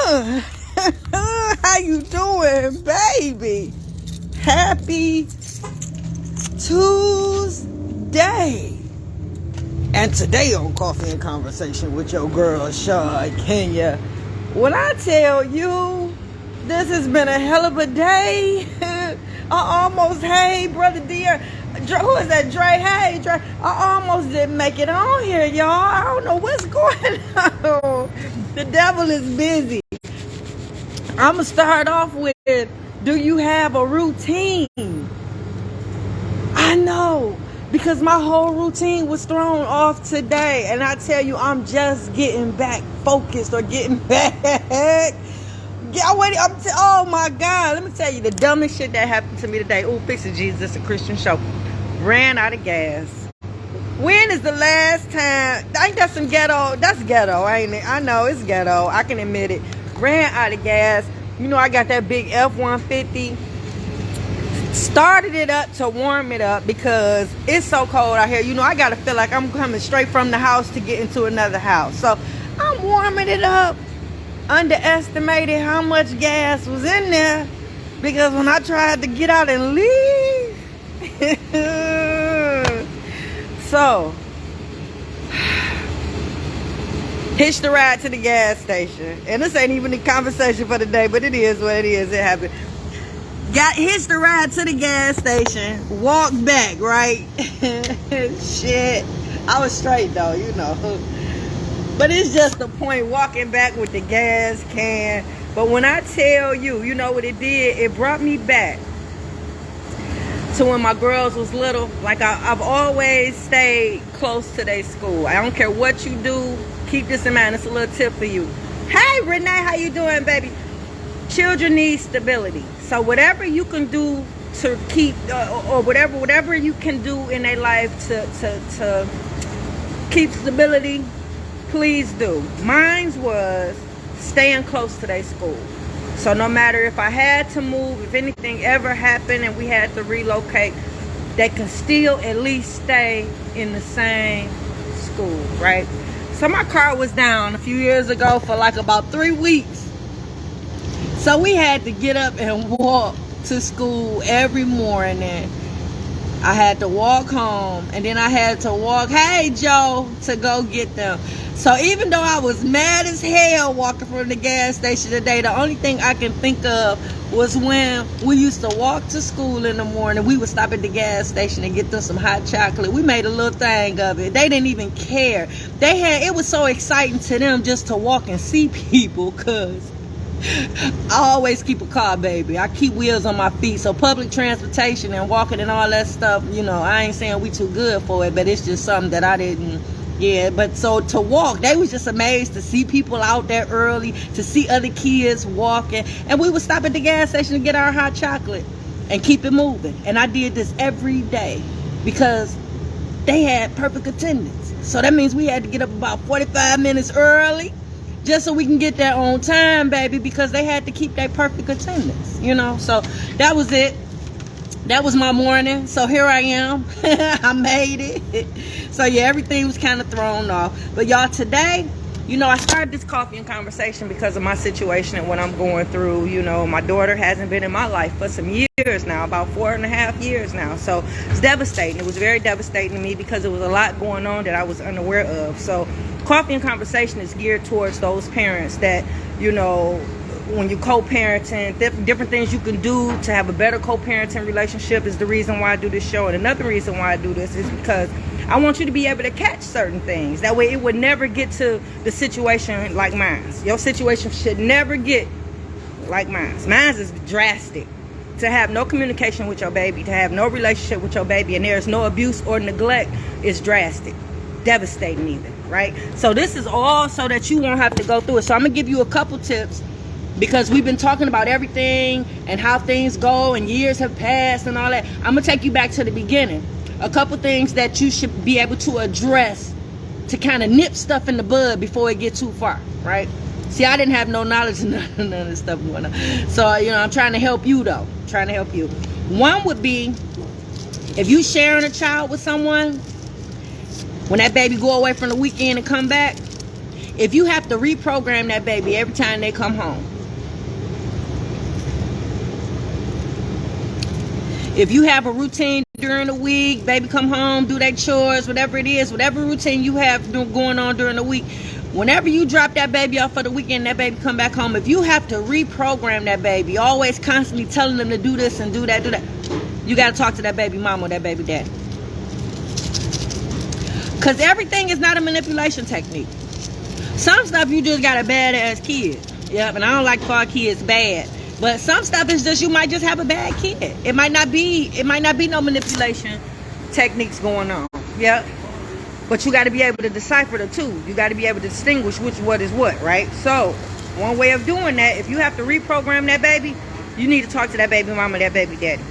How you doing, baby? Happy Tuesday. And today on Coffee and Conversation with your girl, Shakenya. When I tell you, this has been a hell of a day. Hey, brother dear. Who is that? Dre? Hey, Dre. I almost didn't make it on here, y'all. I don't know what's going on. The devil is busy. I'm going to start off with, do you have a routine? I know, because my whole routine was thrown off today. And I tell you, I'm just getting back focused or getting back. Oh my God, let me tell you the dumbest shit that happened to me today. Ooh, Fix It Jesus, a Christian show. Ran out of gas. When is the last time? I think that's some ghetto. That's ghetto, ain't it? I know it's ghetto. I can admit it. Ran out of gas. You know, I got that big F-150. Started it up to warm it up because it's so cold out here. You know, I gotta feel like I'm coming straight from the house to get into another house. So I'm warming it up. Underestimated how much gas was in there because when I tried to get out and leave, so hitched the ride to the gas station. And this ain't even the conversation for the day, but it is what it is. It happened. Hitched the ride to the gas station. Walked back, right? Shit. I was straight though, you know. But it's just the point, walking back with the gas can. But when I tell you, you know what it did? It brought me back to when my girls was little. Like I've always stayed close to their school. I don't care what you do. Keep this in mind. It's a little tip for you. Hey, Renee, how you doing, baby? Children need stability. So whatever you can do to keep, or whatever you can do in their life to keep stability, please do. Mine was staying close to their school. So no matter if I had to move, if anything ever happened and we had to relocate, they can still at least stay in the same school, right? So my car was down a few years ago for like about 3 weeks. So we had to get up and walk to school every morning. I had to walk home and then I had to walk, hey Joe, to go get them. So even though I was mad as hell walking from the gas station today, the only thing I can think of was when we used to walk to school in the morning. We would stop at the gas station and get them some hot chocolate. We made a little thing of it. They didn't even care. It was so exciting to them just to walk and see people, because I always keep a car, baby. I keep wheels on my feet. So public transportation and walking and all that stuff, you know, I ain't saying we too good for it, but it's just something that I didn't. Yeah, but so to walk, they was just amazed to see people out there early, to see other kids walking. And we would stop at the gas station to get our hot chocolate and keep it moving. And I did this every day because they had perfect attendance. So that means we had to get up about 45 minutes early just so we can get there on time, baby, because they had to keep their perfect attendance, you know. So that was it. That was my morning. So here I am. I made it. So yeah, everything was kind of thrown off. But y'all, today, you know, I started this coffee and conversation because of my situation and what I'm going through. You know, my daughter hasn't been in my life for some years now, about 4.5 years now. So it's devastating. It was very devastating to me because there was a lot going on that I was unaware of. So coffee and conversation is geared towards those parents that, you know, when you co-parenting, different things you can do to have a better co-parenting relationship is the reason why I do this show. And another reason why I do this is because I want you to be able to catch certain things. That way it would never get to the situation like mine. Your situation should never get like mine. Mine is drastic. To have no communication with your baby, to have no relationship with your baby, and there's no abuse or neglect is drastic. Devastating even, right? So this is all so that you won't have to go through it. So I'm going to give you a couple tips, because we've been talking about everything and how things go and years have passed and all that. I'm going to take you back to the beginning. A couple things that you should be able to address to kind of nip stuff in the bud before it gets too far, right? See, I didn't have no knowledge of none of this stuff going on. So, you know, I'm trying to help you, though. Trying to help you. One would be, if you sharing a child with someone, when that baby go away from the weekend and come back, if you have to reprogram that baby every time they come home, if you have a routine during the week, baby come home, do their chores, whatever it is, whatever routine you have going on during the week, whenever you drop that baby off for the weekend, that baby come back home, if you have to reprogram that baby, always constantly telling them to do this and do that, you got to talk to that baby mama or that baby daddy. Because everything is not a manipulation technique. Some stuff you just got a badass kid. Yep, and I don't like to call kids bad. But some stuff is just, you might just have a bad kid. It might not be no manipulation techniques going on. Yep. But you got to be able to decipher the two. You got to be able to distinguish what is what, right? So, one way of doing that, if you have to reprogram that baby, you need to talk to that baby mama, that baby daddy.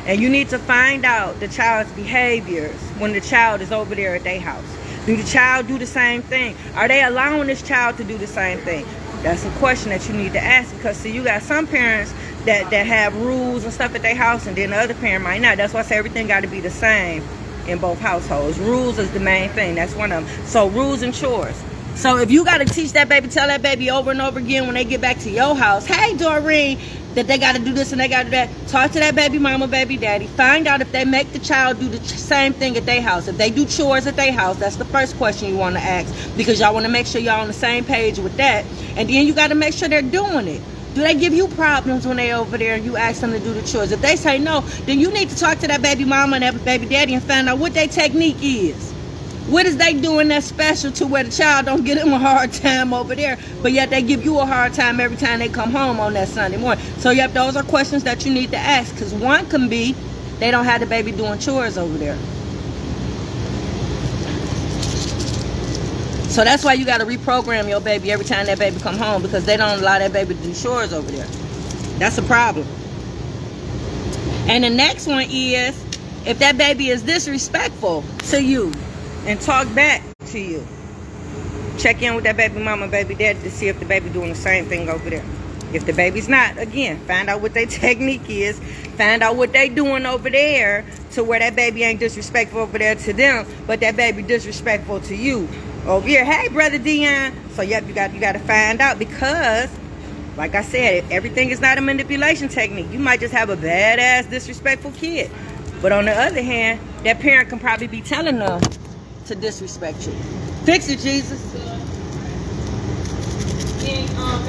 And you need to find out the child's behaviors when the child is over there at their house. Do the child do the same thing? Are they allowing this child to do the same thing? That's a question that you need to ask, because see, you got some parents that have rules and stuff at their house, and then the other parent might not. That's why I say everything got to be the same in both households. Rules is the main thing. That's one of them. So rules and chores. So if you got to teach that baby, tell that baby over and over again when they get back to your house, hey, Doreen, that they got to do this and they got to do that. Talk to that baby mama, baby daddy. Find out if they make the child do the same thing at their house. If they do chores at their house, that's the first question you want to ask, because y'all want to make sure y'all on the same page with that. And then you got to make sure they're doing it. Do they give you problems when they over there and you ask them to do the chores? If they say no, then you need to talk to that baby mama and that baby daddy and find out what their technique is. What is they doing that's special to where the child don't get them a hard time over there, but yet they give you a hard time every time they come home on that Sunday morning? So yep, those are questions that you need to ask, because one can be they don't have the baby doing chores over there. So that's why you got to reprogram your baby every time that baby come home, because they don't allow that baby to do chores over there. That's a problem. And the next one is, if that baby is disrespectful to you and talk back to you, check in with that baby mama, baby daddy to see if the baby doing the same thing over there. If the baby's not, again, find out what their technique is. Find out what they doing over there to where that baby ain't disrespectful over there to them, but that baby disrespectful to you over here. Hey, brother Dion. So yep, you got to find out, because like I said, everything is not a manipulation technique. You might just have a badass disrespectful kid, but on the other hand, that parent can probably be telling them to disrespect you. Fix it, Jesus.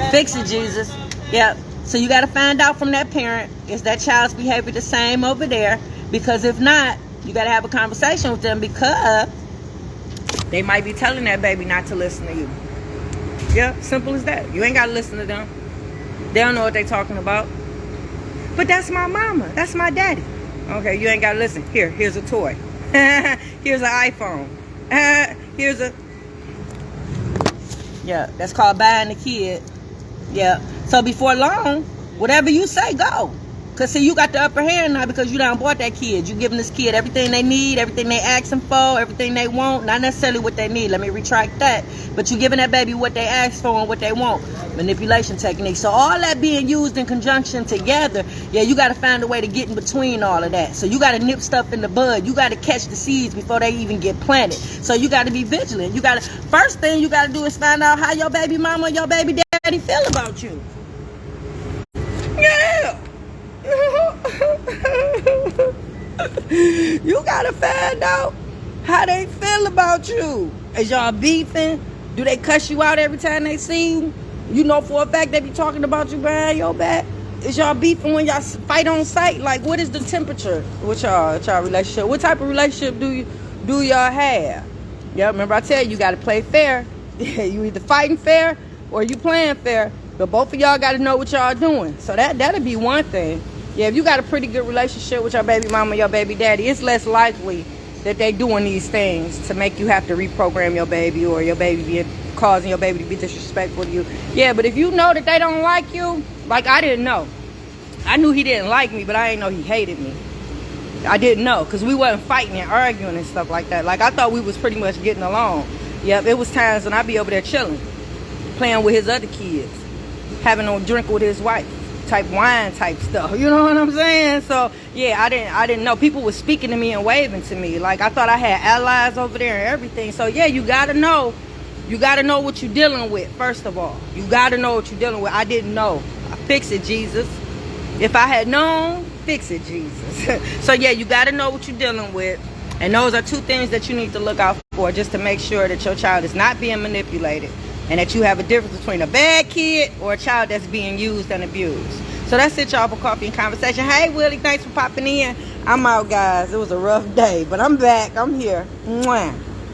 Fix it, Jesus. Yep. So you got to find out from that parent, is that child's behavior the same over there? Because if not, you got to have a conversation with them, because they might be telling that baby not to listen to you. Yeah, simple as that. You ain't got to listen to them. They don't know what they talking about. But that's my mama. That's my daddy. Okay, you ain't got to listen. Here's a toy. Here's an iPhone. Yeah, that's called buying the kid. Yeah. So before long, whatever you say, go. Because, see, you got the upper hand now, because you done bought that kid. You giving this kid everything they need, everything they asking for, everything they want. Not necessarily what they need. Let me retract that. But you giving that baby what they ask for and what they want. Manipulation technique. So all that being used in conjunction together, yeah, you got to find a way to get in between all of that. So you got to nip stuff in the bud. You got to catch the seeds before they even get planted. So you got to be vigilant. You got to, first thing you got to do is find out how your baby mama or your baby daddy feel about you. Yeah. You gotta find out how they feel about you. Is y'all beefing? Do they cuss you out every time they see you? You know for a fact they be talking about you behind your back. Is y'all beefing when y'all fight on sight? Like, what is the temperature with y'all relationship? What type of relationship do y'all have? Yeah, remember I tell you, you gotta play fair. You either fighting fair or you playing fair. But both of y'all got to know what y'all doing. So that'll be one thing. Yeah, if you got a pretty good relationship with your baby mama, your baby daddy, it's less likely that they doing these things to make you have to reprogram your baby, or your baby causing your baby to be disrespectful to you. Yeah, but if you know that they don't like you, like I didn't know. I knew he didn't like me, but I didn't know he hated me. I didn't know, because we wasn't fighting and arguing and stuff like that. Like, I thought we was pretty much getting along. Yep, it was times when I'd be over there chilling, playing with his other kids, having a drink with his wife, type wine type stuff. You know what I'm saying? So yeah, I didn't know. People were speaking to me and waving to me. Like, I thought I had allies over there and everything. So yeah, you gotta know You got to know what you're dealing with, first of all. You got to know what you're dealing with. I didn't know. Fix it, Jesus. If I had known, fix it, Jesus. So, yeah, you got to know what you're dealing with. And those are 2 things that you need to look out for, just to make sure that your child is not being manipulated and that you have a difference between a bad kid or a child that's being used and abused. So that's it, y'all, for Coffee and Conversation. Hey, Willie, thanks for popping in. I'm out, guys. It was a rough day, but I'm back. I'm here. Mwah.